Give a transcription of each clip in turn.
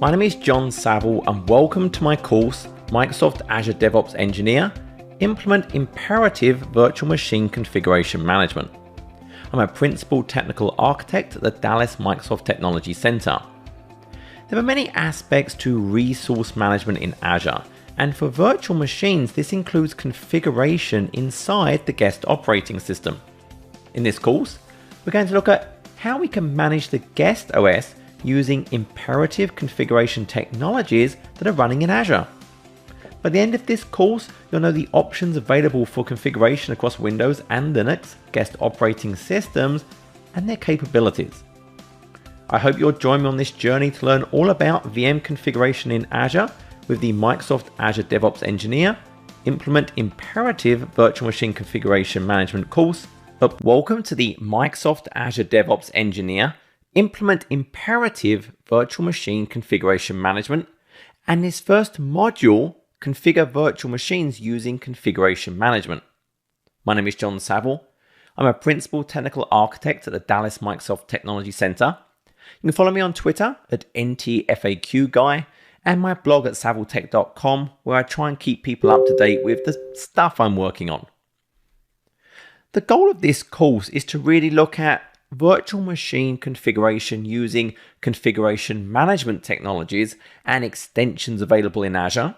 My name is John Saville and welcome to my course, Microsoft Azure DevOps Engineer, Implement Imperative Virtual Machine Configuration Management. I'm a Principal Technical Architect at the Dallas Microsoft Technology Center. There are many aspects to resource management in Azure, and for virtual machines, this includes configuration inside the guest operating system. In this course, we're going to look at how we can manage the guest OS using imperative configuration technologies that are running in Azure. By the end of this course, you'll know the options available for configuration across Windows and Linux guest operating systems and their capabilities. I hope you'll join me on this journey to learn all about VM configuration in Azure with the Microsoft Azure DevOps Engineer, Implement Imperative Virtual Machine Configuration Management course. Welcome to the Microsoft Azure DevOps Engineer, Implement Imperative Virtual Machine Configuration Management, and this first module, Configure Virtual Machines using Configuration Management. My name is John Saville. I'm a Principal Technical Architect at the Dallas Microsoft Technology Center. You can follow me on Twitter at NTFAQGuy and my blog at saviltech.com, where I try and keep people up to date with the stuff I'm working on. The goal of this course is to really look at virtual machine configuration using configuration management technologies and extensions available in Azure,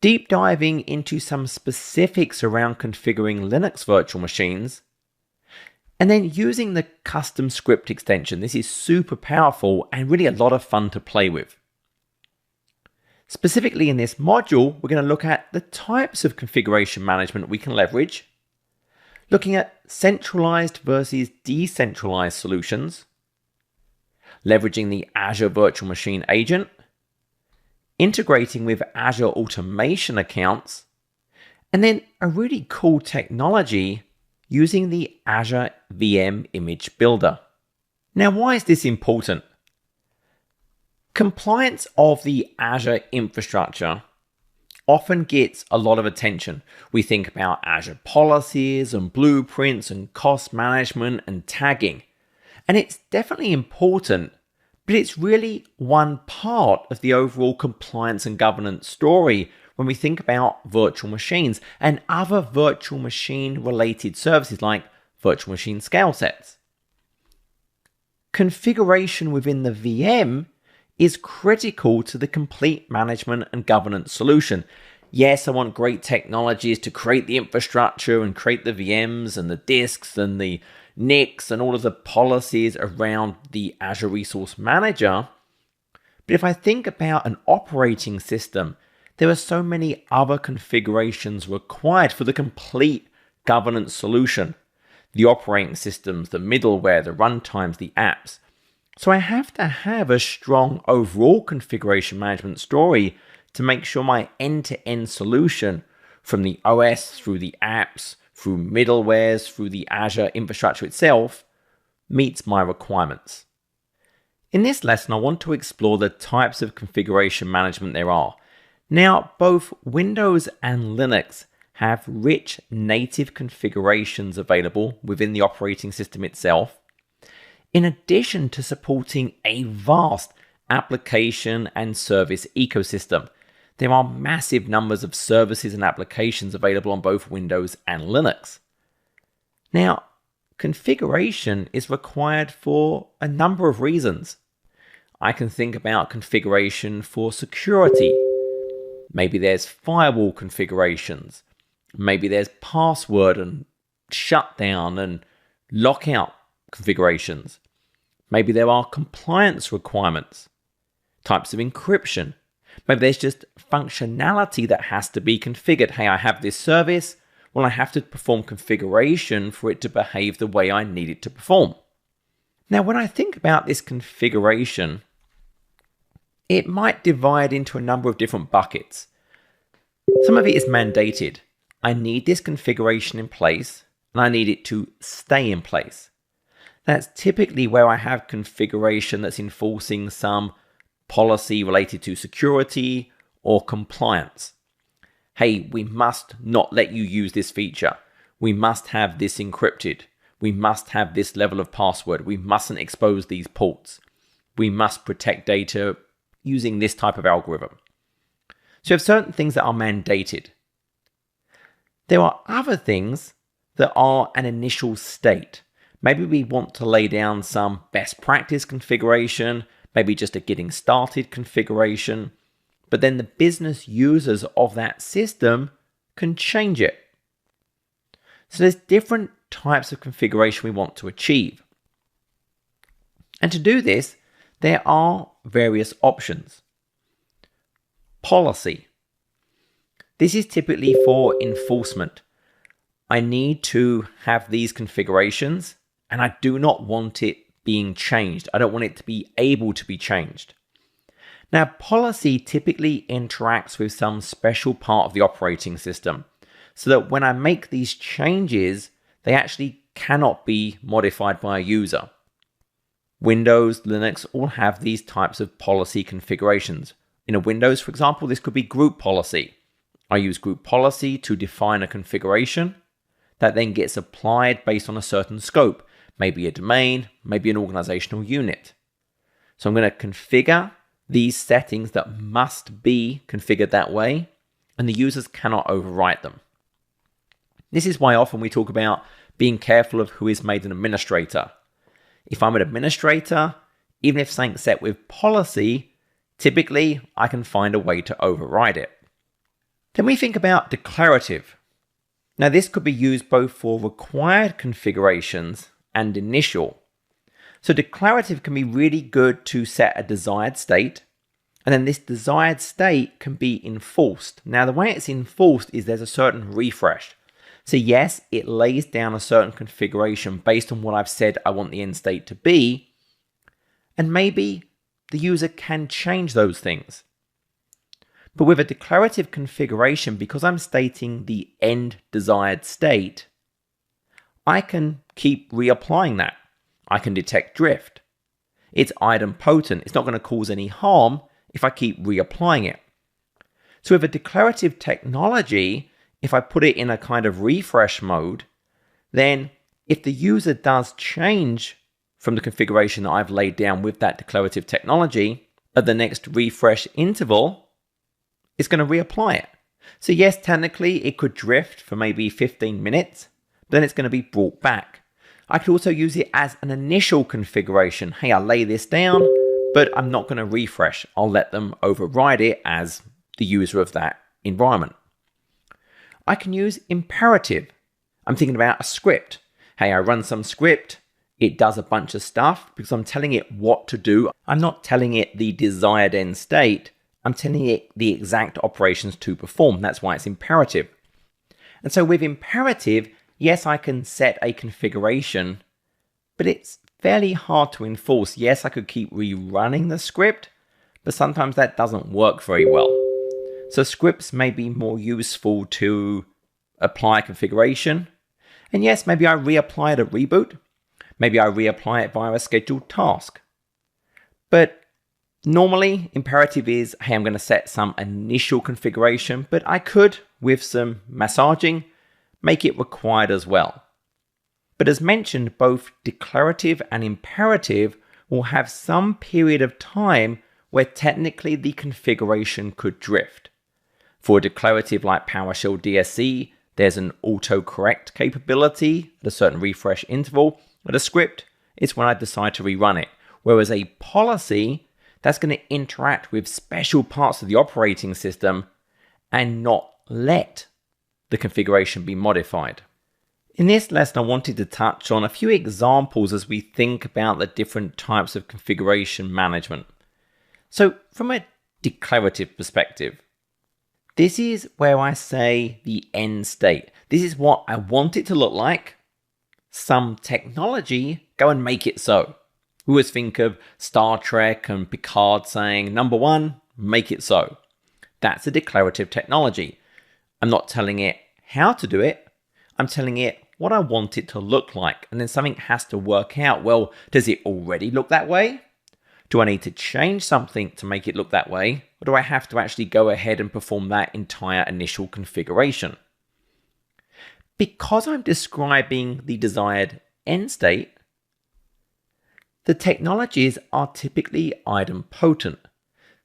deep diving into some specifics around configuring Linux virtual machines, and then using the custom script extension. This is super powerful and really a lot of fun to play with. Specifically in this module, we're going to look at the types of configuration management we can leverage, looking at centralized versus decentralized solutions, leveraging the Azure Virtual Machine Agent, integrating with Azure automation accounts, and then a really cool technology using the Azure VM Image Builder. Now, why is this important? Compliance of the Azure infrastructure often gets a lot of attention. We think about Azure policies and blueprints and cost management and tagging. And it's definitely important, but it's really one part of the overall compliance and governance story when we think about virtual machines and other virtual machine related services like virtual machine scale sets. Configuration within the VM is critical to the complete management and governance solution. Yes, I want great technologies to create the infrastructure and create the VMs and the disks and the NICs and all of the policies around the Azure Resource Manager. But if I think about an operating system, there are so many other configurations required for the complete governance solution. The operating systems, the middleware, the runtimes, the apps. So I have to have a strong overall configuration management story to make sure my end-to-end solution from the OS through the apps, through middlewares, through the Azure infrastructure itself meets my requirements. In this lesson, I want to explore the types of configuration management there are. Now, both Windows and Linux have rich native configurations available within the operating system itself, in addition to supporting a vast application and service ecosystem. There are massive numbers of services and applications available on both Windows and Linux. Now, configuration is required for a number of reasons. I can think about configuration for security. Maybe there's firewall configurations. Maybe there's password and shutdown and lockout configurations. Maybe there are compliance requirements, types of encryption. Maybe there's just functionality that has to be configured. Hey, I have this service. Well, I have to perform configuration for it to behave the way I need it to perform. Now, when I think about this configuration, it might divide into a number of different buckets. Some of it is mandated. I need this configuration in place, and I need it to stay in place. That's typically where I have configuration that's enforcing some policy related to security or compliance. Hey, we must not let you use this feature. We must have this encrypted. We must have this level of password. We mustn't expose these ports. we must protect data using this type of algorithm. So you have certain things that are mandated. There are other things that are an initial state. Maybe we want to lay down some best practice configuration, maybe just a getting started configuration, but then the business users of that system can change it. So there's different types of configuration we want to achieve. And to do this, there are various options. Policy. This is typically for enforcement. I need to have these configurations and I do not want it being changed. I don't want it to be able to be changed. Now, policy typically interacts with some special part of the operating system so that when I make these changes, they actually cannot be modified by a user. Windows, Linux all have these types of policy configurations. In a Windows, for example, this could be group policy. I use group policy to define a configuration that then gets applied based on a certain scope, maybe a domain, maybe an organizational unit. So I'm going to configure these settings that must be configured that way, and the users cannot overwrite them. This is why often we talk about being careful of who is made an administrator. If I'm an administrator, even if something's set with policy, typically I can find a way to override it. Then we think about declarative. Now this could be used both for required configurations and initial. So declarative can be really good to set a desired state, and then this desired state can be enforced. Now the way it's enforced is there's a certain refresh. So yes, it lays down a certain configuration based on what I've said I want the end state to be, and maybe the user can change those things. But with a declarative configuration, because I'm stating the end desired state, I can keep reapplying that. I can detect drift. It's idempotent. It's not going to cause any harm if I keep reapplying it. So with a declarative technology, if I put it in a kind of refresh mode, then if the user does change from the configuration that I've laid down with that declarative technology, at the next refresh interval, it's going to reapply it. So yes, technically it could drift for maybe 15 minutes, but then it's going to be brought back. I could also use it as an initial configuration. Hey, I'll lay this down, but I'm not going to refresh. I'll let them override it as the user of that environment. I can use imperative. I'm thinking about a script. Hey, I run some script. It does a bunch of stuff because I'm telling it what to do. I'm not telling it the desired end state. I'm telling it the exact operations to perform. That's why it's imperative. And so with imperative, yes, I can set a configuration, but it's fairly hard to enforce. Yes, I could keep rerunning the script, but sometimes that doesn't work very well. So scripts may be more useful to apply configuration. And yes, maybe I reapply it at reboot. Maybe I reapply it via a scheduled task. But normally, imperative is, hey, I'm going to set some initial configuration, but I could, with some massaging, make it required as well. But as mentioned, both declarative and imperative will have some period of time where technically the configuration could drift. For a declarative like PowerShell DSC, there's an autocorrect capability at a certain refresh interval. With a script, it's when I decide to rerun it. Whereas a policy, that's going to interact with special parts of the operating system and not let the configuration be modified. In this lesson, I wanted to touch on a few examples as we think about the different types of configuration management. So from a declarative perspective, this is where I say the end state. This is what I want it to look like. Some technology, go and make it so. We always think of Star Trek and Picard saying, number one, make it so. That's a declarative technology. I'm not telling it how to do it. I'm telling it what I want it to look like. And then something has to work out. Well, does it already look that way? Do I need to change something to make it look that way? Or do I have to actually go ahead and perform that entire initial configuration? Because I'm describing the desired end state, The technologies are typically idempotent.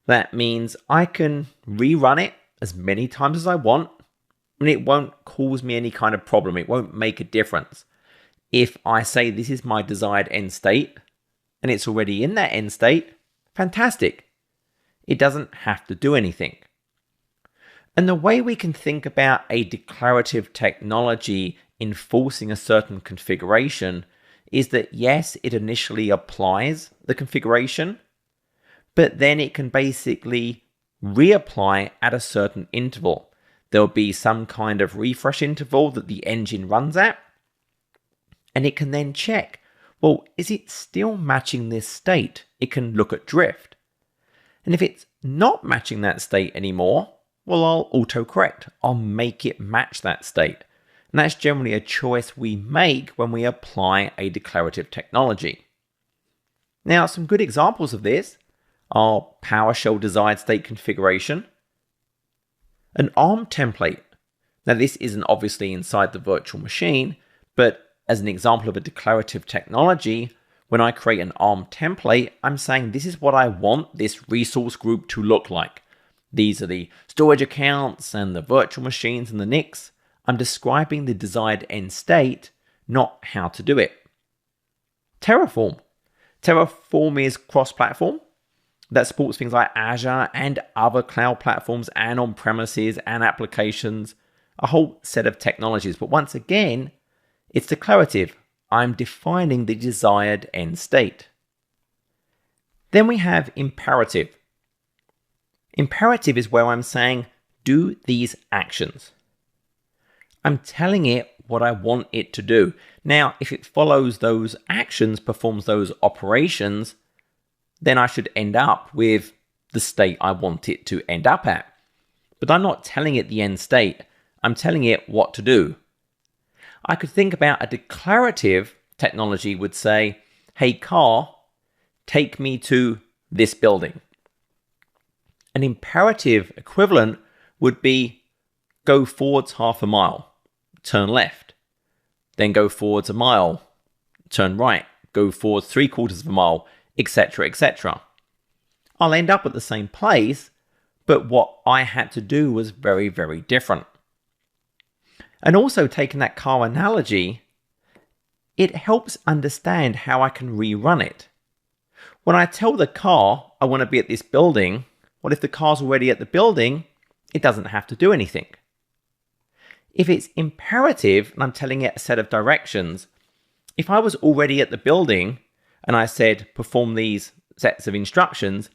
That means I can rerun it as many times as I want, and it won't cause me any kind of problem. It won't make a difference. If I say this is my desired end state, and it's already in that end state, fantastic. It doesn't have to do anything. And the way we can think about a declarative technology enforcing a certain configuration is that yes, it initially applies the configuration, but then it can basically reapply at a certain interval. There'll be some kind of refresh interval that the engine runs at, and it can then check, well, is it still matching this state? It can look at drift. And if it's not matching that state anymore, well, I'll autocorrect. I'll make it match that state. And that's generally a choice we make when we apply a declarative technology. Now, some good examples of this are PowerShell desired state configuration, an ARM template. Now, this isn't obviously inside the virtual machine, but as an example of a declarative technology, when I create an ARM template, I'm saying this is what I want this resource group to look like. These are the storage accounts and the virtual machines and the NICs. I'm describing the desired end state, not how to do it. Terraform. Terraform is cross-platform. That supports things like Azure and other cloud platforms and on-premises and applications, a whole set of technologies. But once again, it's declarative. I'm defining the desired end state. Then we have imperative. Imperative is where I'm saying, do these actions. I'm telling it what I want it to do. Now, if it follows those actions, performs those operations, then I should end up with the state I want it to end up at. But I'm not telling it the end state. I'm telling it what to do. I could think about a declarative technology would say, hey car, take me to this building. An imperative equivalent would be go forwards half a mile, turn left, then go forwards a mile, turn right, go forwards 3/4 of a mile, etc., etc. I'll end up at the same place, but what I had to do was very, very different. And also taking that car analogy, it helps understand how I can rerun it. When I tell the car I want to be at this building, well, if the car's already at the building, it doesn't have to do anything. If it's imperative and I'm telling it a set of directions, if I was already at the building and I said perform these sets of instructions,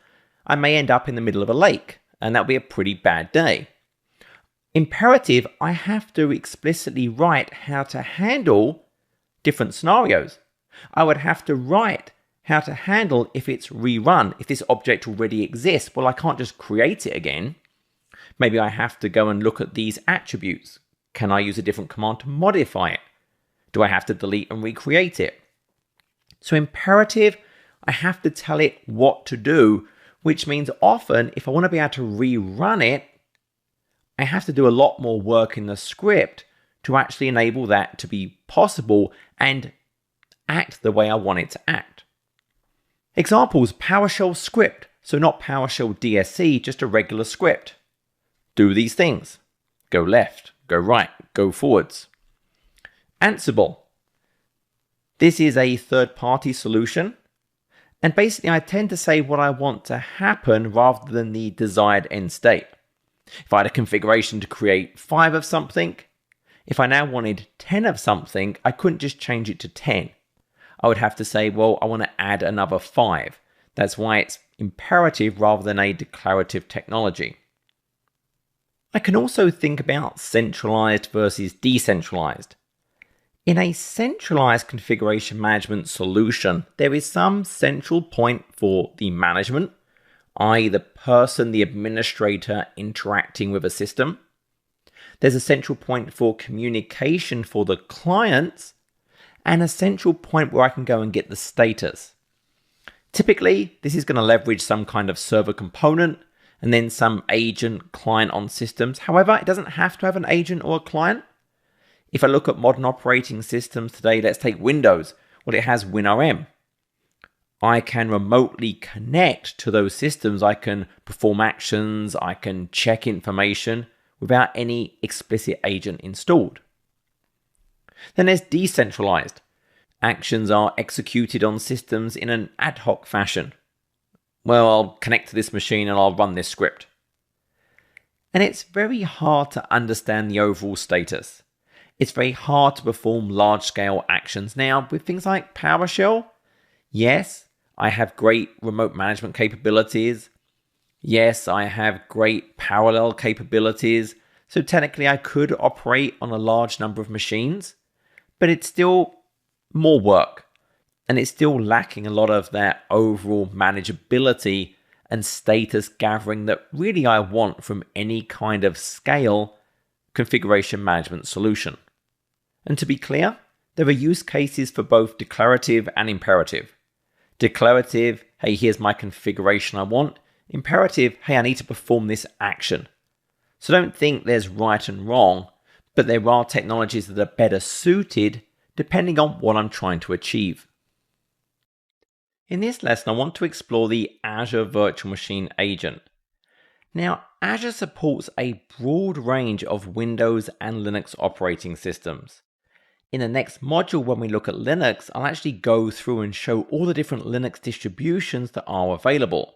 I may end up in the middle of a lake, and that would be a pretty bad day. Imperative, I have to explicitly write how to handle different scenarios. I would have to write how to handle if it's rerun, if this object already exists. Well, I can't just create it again. Maybe I have to go and look at these attributes. Can I use a different command to modify it? Do I have to delete and recreate it? So imperative, I have to tell it what to do, which means often if I want to be able to rerun it, I have to do a lot more work in the script to actually enable that to be possible and act the way I want it to act. Examples, PowerShell script. So not PowerShell DSC, just a regular script. Do these things. Go left, go right, go forwards. Ansible. This is a third-party solution. And basically I tend to say what I want to happen rather than the desired end state. If I had a configuration to create 5 of something, if I now wanted 10 of something, I couldn't just change it to 10. I would have to say, well, I want to add another 5. That's why it's imperative rather than a declarative technology. I can also think about centralized versus decentralized. In a centralized configuration management solution, there is some central point for the management, i.e. the person, the administrator interacting with a system. There's a central point for communication for the clients, and a central point where I can go and get the status. Typically, this is going to leverage some kind of server component and then some agent client on systems. However, it doesn't have to have an agent or a client. If I look at modern operating systems today, let's take Windows. Well, it has WinRM. I can remotely connect to those systems. I can perform actions, I can check information without any explicit agent installed. Then there's decentralized. Actions are executed on systems in an ad hoc fashion. Well, I'll connect to this machine and I'll run this script. And it's very hard to understand the overall status. It's very hard to perform large-scale actions. Now, with things like PowerShell, yes, I have great remote management capabilities. Yes, I have great parallel capabilities. So technically, I could operate on a large number of machines, but it's still more work. And it's still lacking a lot of that overall manageability and status gathering that really I want from any kind of scale configuration management solution. And to be clear, there are use cases for both declarative and imperative. Declarative, hey, here's my configuration I want. Imperative, hey, I need to perform this action. So don't think there's right and wrong, but there are technologies that are better suited depending on what I'm trying to achieve. In this lesson, I want to explore the Azure Virtual Machine Agent. Now, Azure supports a broad range of Windows and Linux operating systems. In the next module, when we look at Linux, I'll actually go through and show all the different Linux distributions that are available.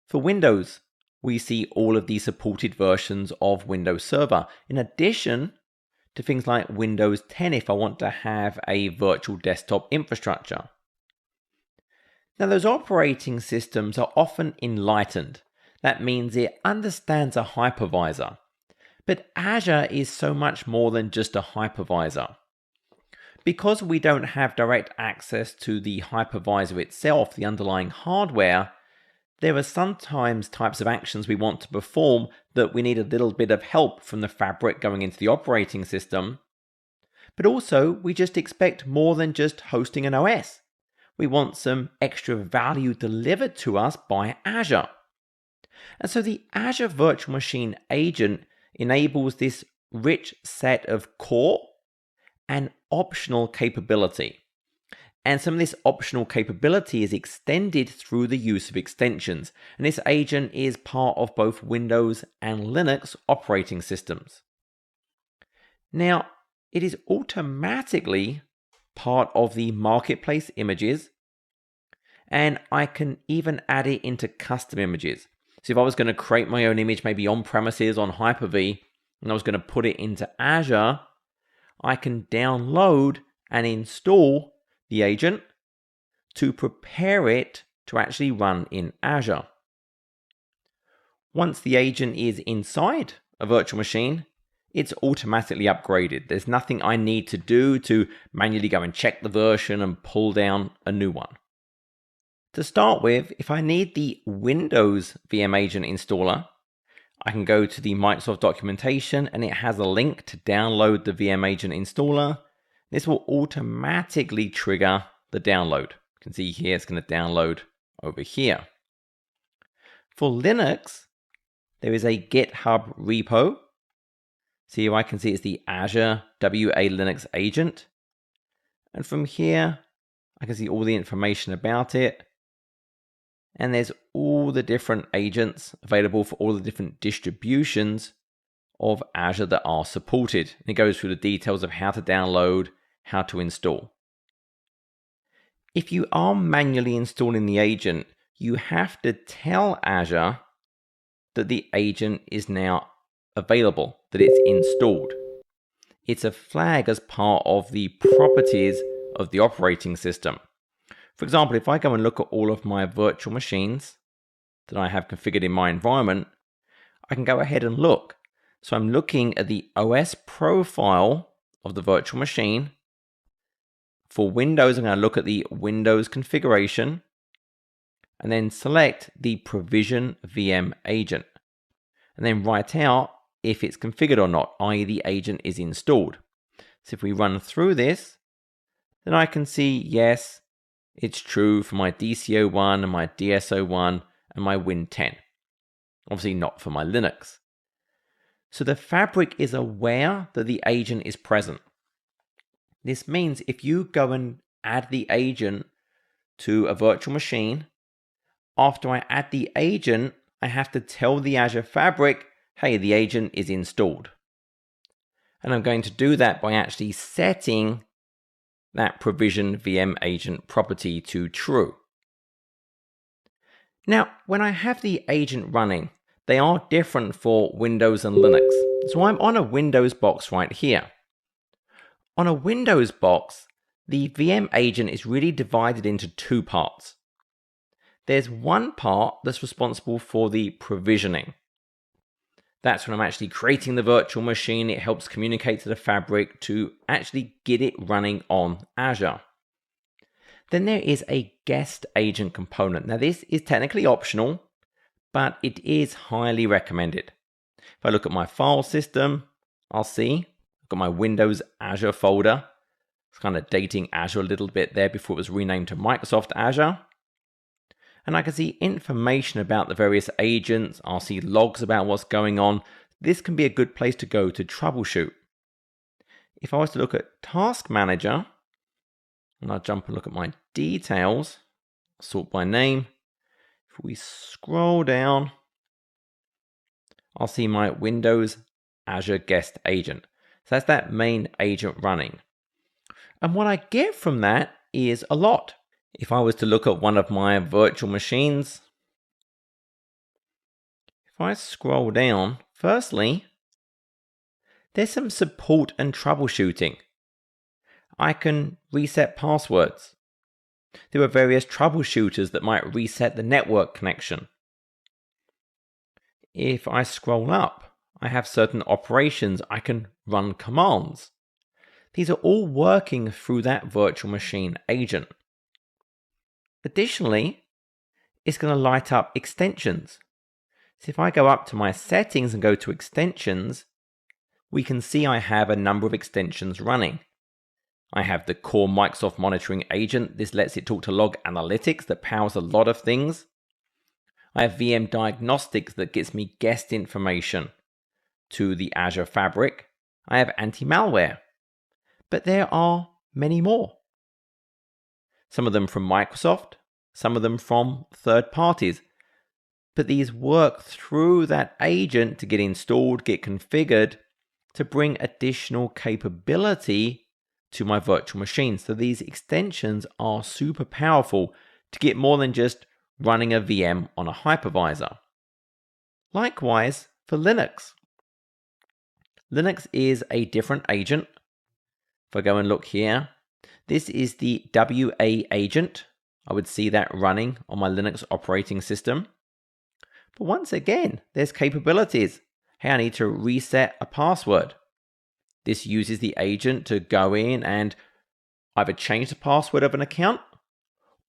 For Windows, we see all of the supported versions of Windows Server, in addition to things like Windows 10 if I want to have a virtual desktop infrastructure. Now, those operating systems are often enlightened. That means it understands a hypervisor. But Azure is so much more than just a hypervisor. Because we don't have direct access to the hypervisor itself, the underlying hardware, there are sometimes types of actions we want to perform that we need a little bit of help from the fabric going into the operating system. But also, we just expect more than just hosting an OS. We want some extra value delivered to us by Azure. And so the Azure Virtual Machine Agent enables this rich set of core and optional capability. And some of this optional capability is extended through the use of extensions. And this agent is part of both Windows and Linux operating systems. Now, it is automatically part of the marketplace images, and I can even add it into custom images. So if I was going to create my own image, maybe on premises on Hyper-V, and I was going to put it into Azure, I can download and install the agent to prepare it to actually run in Azure. Once the agent is inside a virtual machine, it's automatically upgraded. There's nothing I need to do to manually go and check the version and pull down a new one. To start with, if I need the Windows VM Agent installer, I can go to the Microsoft documentation and it has a link to download the VM Agent installer. This will automatically trigger the download. You can see here it's going to download over here. For Linux, there is a GitHub repo. So here I can see it's the Azure WA Linux agent. And from here, I can see all the information about it. And there's all the different agents available for all the different distributions of Azure that are supported. And it goes through the details of how to download, how to install. If you are manually installing the agent, you have to tell Azure that the agent is now available, that it's installed. It's a flag as part of the properties of the operating system. For example, if I go and look at all of my virtual machines that I have configured in my environment, I can go ahead and look. So I'm looking at the OS profile of the virtual machine. For Windows, I'm going to look at the Windows configuration and then select the Provision VM agent and then write out if it's configured or not, i.e. the agent is installed. So if we run through this, then I can see, yes, it's true for my DC01 and my DS01 and my Win 10. Obviously not for my Linux. So the fabric is aware that the agent is present. This means if you go and add the agent to a virtual machine, after I add the agent, I have to tell the Azure Fabric, hey, the agent is installed. And I'm going to do that by actually setting that provision VM agent property to true. Now, when I have the agent running, they are different for Windows and Linux. So I'm on a Windows box right here. On a Windows box, the VM agent is really divided into two parts. There's one part that's responsible for the provisioning. That's when I'm actually creating the virtual machine. It helps communicate to the Fabric to actually get it running on Azure. Then there is a guest agent component. Now this is technically optional, but it is highly recommended. If I look at my file system, I'll see I've got my Windows Azure folder. It's kind of dating Azure a little bit there before it was renamed to Microsoft Azure. And I can see information about the various agents. I'll see logs about what's going on. This can be a good place to go to troubleshoot. If I was to look at Task Manager, and I'll jump and look at my details, sort by name. If we scroll down, I'll see my Windows Azure Guest Agent. So that's that main agent running. And what I get from that is a lot. If I was to look at one of my virtual machines, if I scroll down, firstly, there's some support and troubleshooting. I can reset passwords. There are various troubleshooters that might reset the network connection. If I scroll up, I have certain operations. I can run commands. These are all working through that virtual machine agent. Additionally, it's going to light up extensions. So if I go up to my settings and go to extensions, we can see I have a number of extensions running. I have the core Microsoft monitoring agent. This lets it talk to log analytics that powers a lot of things. I have VM diagnostics that gets me guest information to the Azure Fabric. I have anti-malware, but there are many more. Some of them from Microsoft, some of them from third parties. But these work through that agent to get installed, get configured, to bring additional capability to my virtual machine. So these extensions are super powerful to get more than just running a VM on a hypervisor. Likewise for Linux. Linux is a different agent. If I go and look here, this is the WA agent. I would see that running on my Linux operating system. But once again, there's capabilities. Hey, I need to reset a password. This uses the agent to go in and either change the password of an account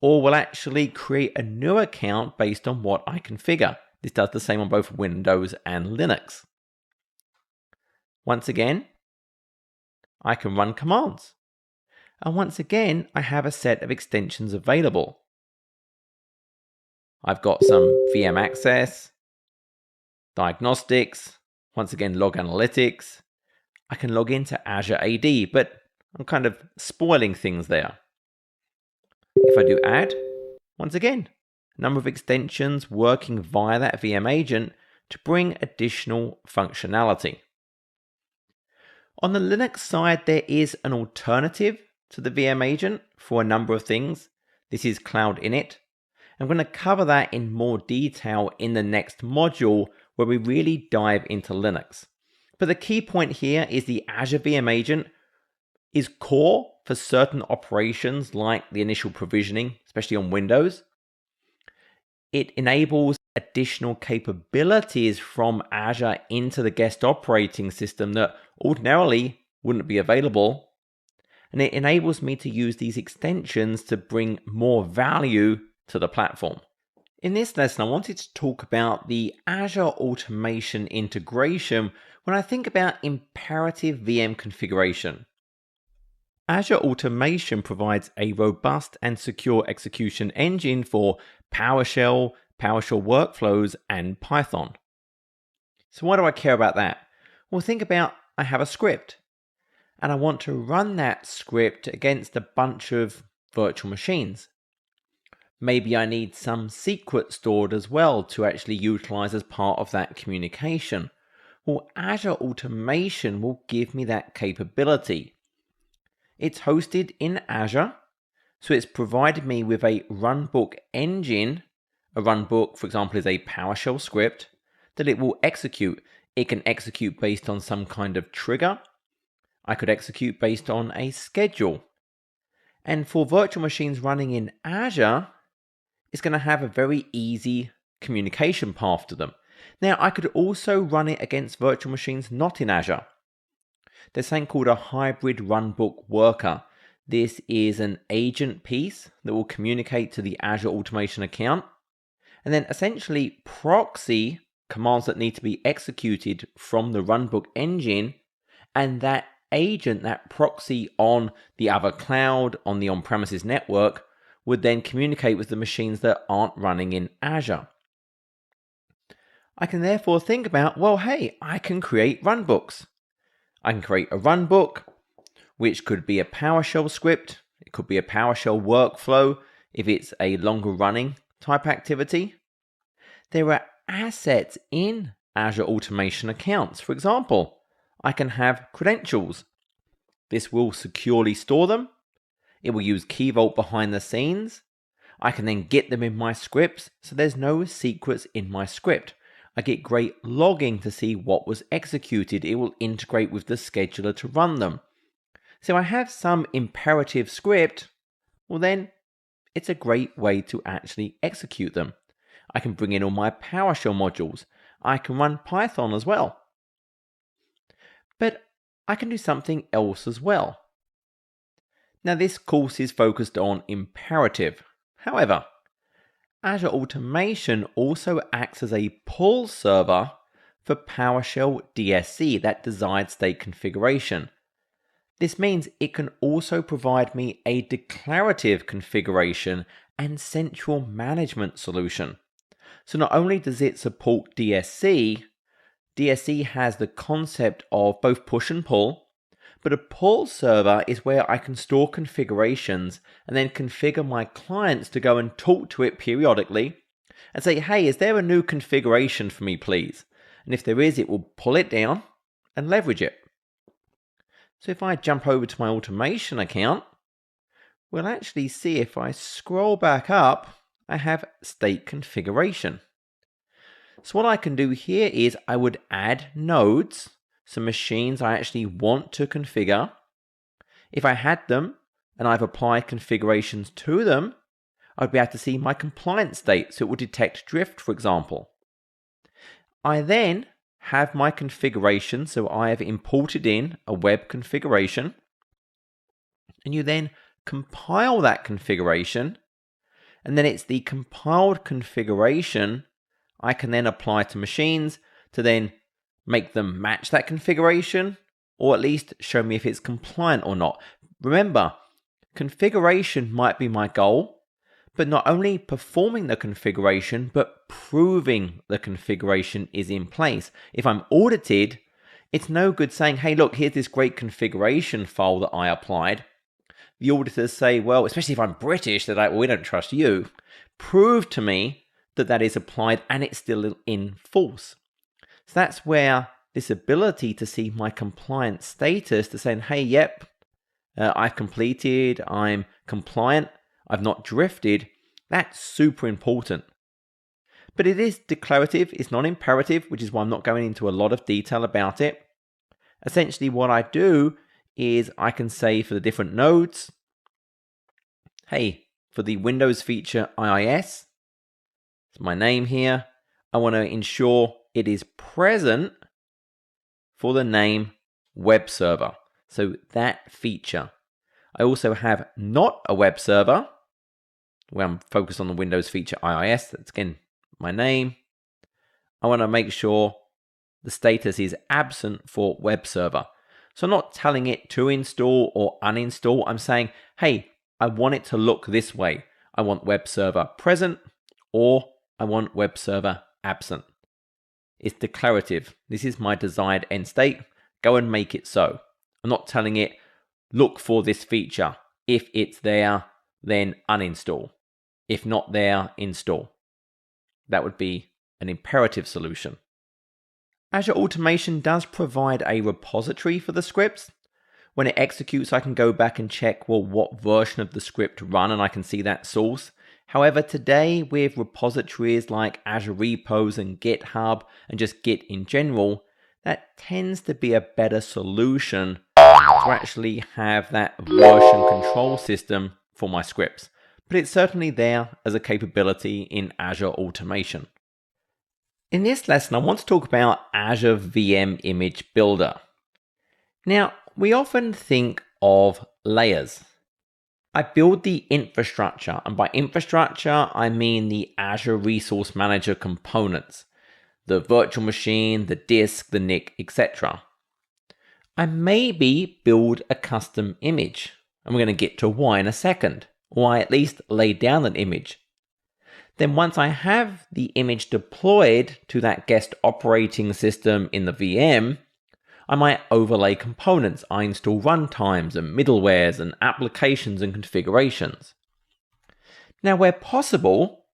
or will actually create a new account based on what I configure. This does the same on both Windows and Linux. Once again, I can run commands. And once again, I have a set of extensions available. I've got some VM access, diagnostics, once again, log analytics. I can log into Azure AD, but I'm kind of spoiling things there. If I do add, once again, a number of extensions working via that VM agent to bring additional functionality. On the Linux side, there is an alternative to the VM agent for a number of things. This is Cloud Init. I'm going to cover that in more detail in the next module where we really dive into Linux. But the key point here is the Azure VM agent is core for certain operations like the initial provisioning, especially on Windows. It enables additional capabilities from Azure into the guest operating system that ordinarily wouldn't be available. And it enables me to use these extensions to bring more value to the platform. In this lesson, I wanted to talk about the Azure automation integration when I think about imperative VM configuration. Azure automation provides a robust and secure execution engine for PowerShell, PowerShell workflows, and Python. So why do I care about that? Well, think about I have a script and I want to run that script against a bunch of virtual machines. Maybe I need some secret stored as well to actually utilize as part of that communication. Well, Azure Automation will give me that capability. It's hosted in Azure, so it's provided me with a runbook engine. A runbook, for example, is a PowerShell script that it will execute. It can execute based on some kind of trigger. I could execute based on a schedule. And for virtual machines running in Azure, it's going to have a very easy communication path to them. Now, I could also run it against virtual machines not in Azure. There's something called a hybrid runbook worker. This is an agent piece that will communicate to the Azure Automation account, and then essentially proxy commands that need to be executed from the runbook engine, and that agent, that proxy on the other cloud, on the on-premises network, would then communicate with the machines that aren't running in Azure. I can therefore think about, well, hey, I can create runbooks. I can create a runbook, which could be a PowerShell script. It could be a PowerShell workflow if it's a longer running type activity. There are assets in Azure Automation accounts. For example, I can have credentials. This will securely store them. It will use Key Vault behind the scenes. I can then get them in my scripts, so there's no secrets in my script. I get great logging to see what was executed. It will integrate with the scheduler to run them. So I have some imperative script, well then it's a great way to actually execute them. I can bring in all my PowerShell modules. I can run Python as well. But I can do something else as well. Now this course is focused on imperative. However, Azure Automation also acts as a pull server for PowerShell DSC, that desired state configuration. This means it can also provide me a declarative configuration and central management solution. So not only does it support DSC, DSC has the concept of both push and pull, but a pull server is where I can store configurations and then configure my clients to go and talk to it periodically and say, hey, is there a new configuration for me, please? And if there is, it will pull it down and leverage it. So if I jump over to my automation account, we'll actually see if I scroll back up, I have state configuration. So what I can do here is I would add nodes, some machines I actually want to configure. If I had them and I've applied configurations to them, I'd be able to see my compliance state, so it would detect drift, for example. I then have my configuration, so I have imported in a web configuration, and you then compile that configuration, and then it's the compiled configuration I can then apply to machines to then make them match that configuration, or at least show me if it's compliant or not. Remember, configuration might be my goal, but not only performing the configuration, but proving the configuration is in place. If I'm audited, it's no good saying, hey, look, here's this great configuration file that I applied. The auditors say, well, especially if I'm British, they're like, well, we don't trust you. Prove to me that that is applied and it's still in force. So that's where this ability to see my compliance status, to saying, hey, yep, I've completed, I'm compliant, I've not drifted, that's super important. But it is declarative, it's not imperative, which is why I'm not going into a lot of detail about it. Essentially what I do is I can say for the different nodes, hey, for the Windows feature IIS, it's my name here, I want to ensure it is present for the name web server. So that feature. I also have not a web server, where I'm focused on the Windows feature IIS. That's again my name. I want to make sure the status is absent for web server. So I'm not telling it to install or uninstall. I'm saying, hey, I want it to look this way. I want web server present, or I want web server absent. It's declarative. This is my desired end state. Go and make it so. I'm not telling it, look for this feature. If it's there, then uninstall. If not there, install. That would be an imperative solution. Azure Automation does provide a repository for the scripts. When it executes, I can go back and check, well, what version of the script run, and I can see that source. However, today with repositories like Azure Repos and GitHub and just Git in general, that tends to be a better solution to actually have that version control system for my scripts. But it's certainly there as a capability in Azure Automation. In this lesson, I want to talk about Azure VM Image Builder. Now, we often think of layers. I build the infrastructure, and by infrastructure, I mean the Azure Resource Manager components, the virtual machine, the disk, the NIC, etc. I maybe build a custom image, and we're going to get to why in a second, or I at least lay down an image. Then once I have the image deployed to that guest operating system in the VM, I might overlay components. I install runtimes and middlewares and applications and configurations. Now, where possible,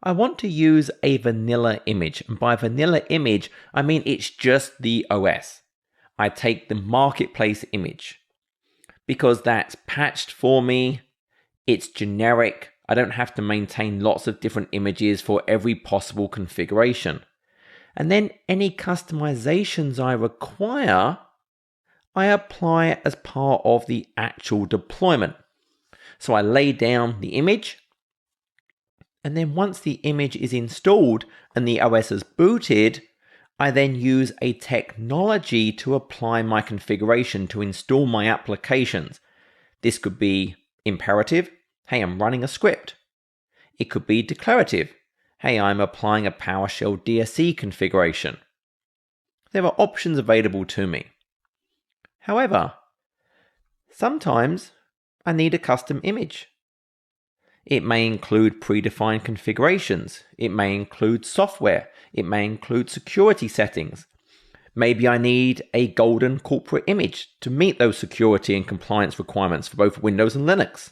I want to use a vanilla image. And by vanilla image, I mean it's just the OS. I take the marketplace image because that's patched for me. It's generic. I don't have to maintain lots of different images for every possible configuration. And then any customizations I require, I apply as part of the actual deployment. So I lay down the image, and then once the image is installed and the OS is booted, I then use a technology to apply my configuration to install my applications. This could be imperative. Hey, I'm running a script. It could be declarative. Hey, I'm applying a PowerShell DSC configuration. There are options available to me. However, sometimes I need a custom image. It may include predefined configurations. It may include software. It may include security settings. Maybe I need a golden corporate image to meet those security and compliance requirements for both Windows and Linux.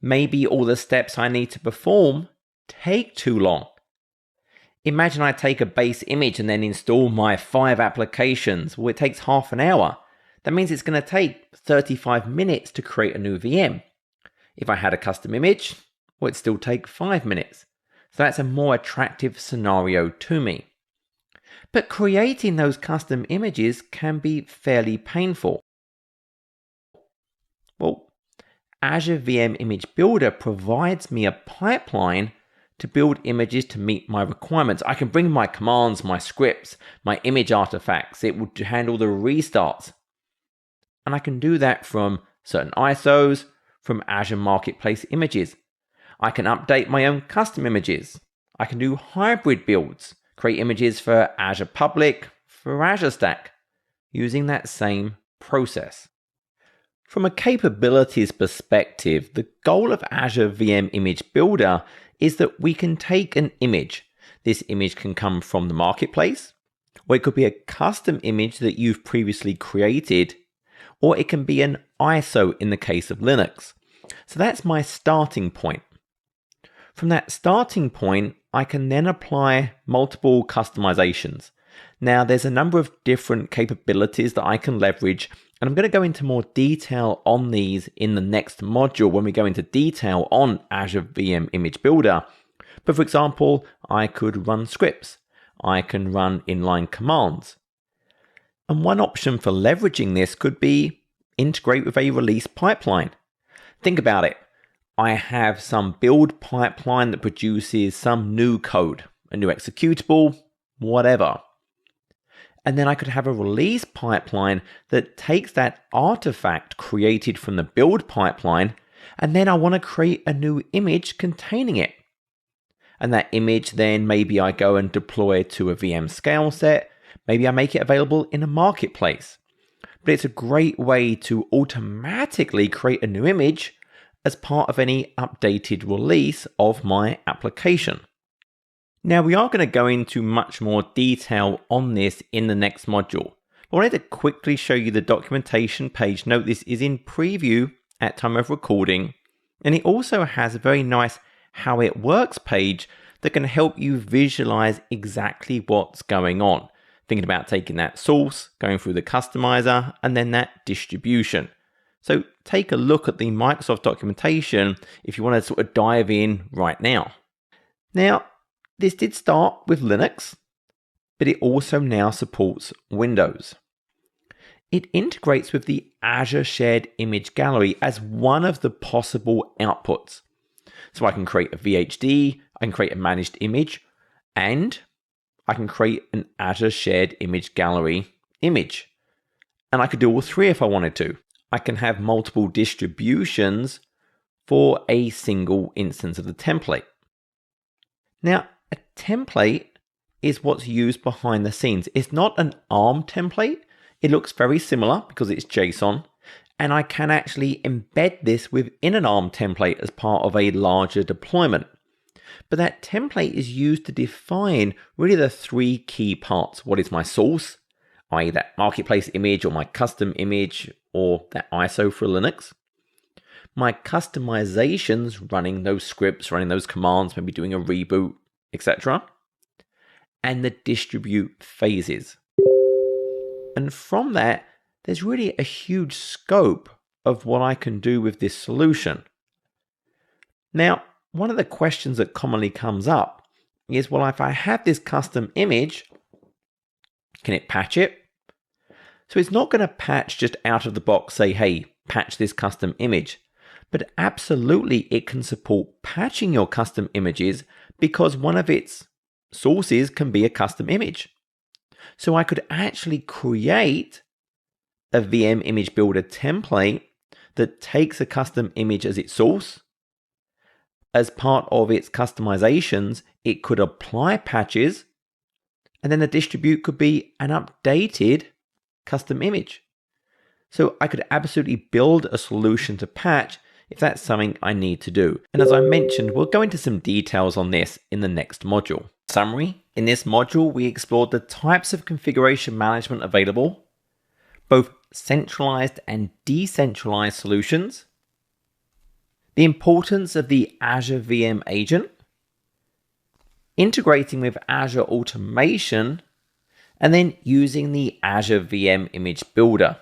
Maybe all the steps I need to perform take too long. Imagine I take a base image and then install my 5 applications. Well, it takes half an hour. That means it's going to take 35 minutes to create a new VM. If I had a custom image, well, it'd still take 5 minutes. So that's a more attractive scenario to me. But creating those custom images can be fairly painful. Well, Azure VM Image Builder provides me a pipeline to build images to meet my requirements. I can bring my commands, my scripts, my image artifacts. It will handle the restarts. And I can do that from certain ISOs, from Azure Marketplace images. I can update my own custom images. I can do hybrid builds, create images for Azure Public, for Azure Stack, using that same process. From a capabilities perspective, the goal of Azure VM Image Builder is that we can take an image. This image can come from the marketplace, or it could be a custom image that you've previously created, or it can be an ISO in the case of Linux. So that's my starting point. From that starting point, I can then apply multiple customizations. Now, there's a number of different capabilities that I can leverage, and I'm going to go into more detail on these in the next module when we go into detail on Azure VM Image Builder. But for example, I could run scripts. I can run inline commands. And one option for leveraging this could be integrate with a release pipeline. Think about it. I have some build pipeline that produces some new code, a new executable, whatever. And then I could have a release pipeline that takes that artifact created from the build pipeline, and then I want to create a new image containing it. And that image then maybe I go and deploy to a VM scale set. Maybe I make it available in a marketplace. But it's a great way to automatically create a new image as part of any updated release of my application. Now, we are going to go into much more detail on this in the next module. I wanted to quickly show you the documentation page. Note this is in preview at time of recording, and it also has a very nice how it works page that can help you visualize exactly what's going on. Thinking about taking that source, going through the customizer, and then that distribution. So take a look at the Microsoft documentation if you want to sort of dive in right now. Now, this did start with Linux, but it also now supports Windows. It integrates with the Azure Shared Image Gallery as one of the possible outputs. So I can create a VHD, I can create a managed image, and I can create an Azure Shared Image Gallery image. And I could do all three if I wanted to. I can have multiple distributions for a single instance of the template. Now, a template is what's used behind the scenes. It's not an ARM template. It looks very similar because it's JSON, and I can actually embed this within an ARM template as part of a larger deployment. But that template is used to define really the three key parts. What is my source, i.e. that marketplace image or my custom image or that ISO for Linux. My customizations, running those scripts, running those commands, maybe doing a reboot, etc. And the distribute phases. And from that, there's really a huge scope of what I can do with this solution. Now, one of the questions that commonly comes up is, well, if I have this custom image, can it patch it? So it's not going to patch just out of the box, say, hey, patch this custom image. But absolutely, it can support patching your custom images because one of its sources can be a custom image. So I could actually create a VM image builder template that takes a custom image as its source. As part of its customizations, it could apply patches, and then the distribute could be an updated custom image. So I could absolutely build a solution to patch if that's something I need to do. And as I mentioned, we'll go into some details on this in the next module. Summary: in this module, we explored the types of configuration management available, both centralized and decentralized solutions, the importance of the Azure VM agent, integrating with Azure Automation, and then using the Azure VM Image Builder.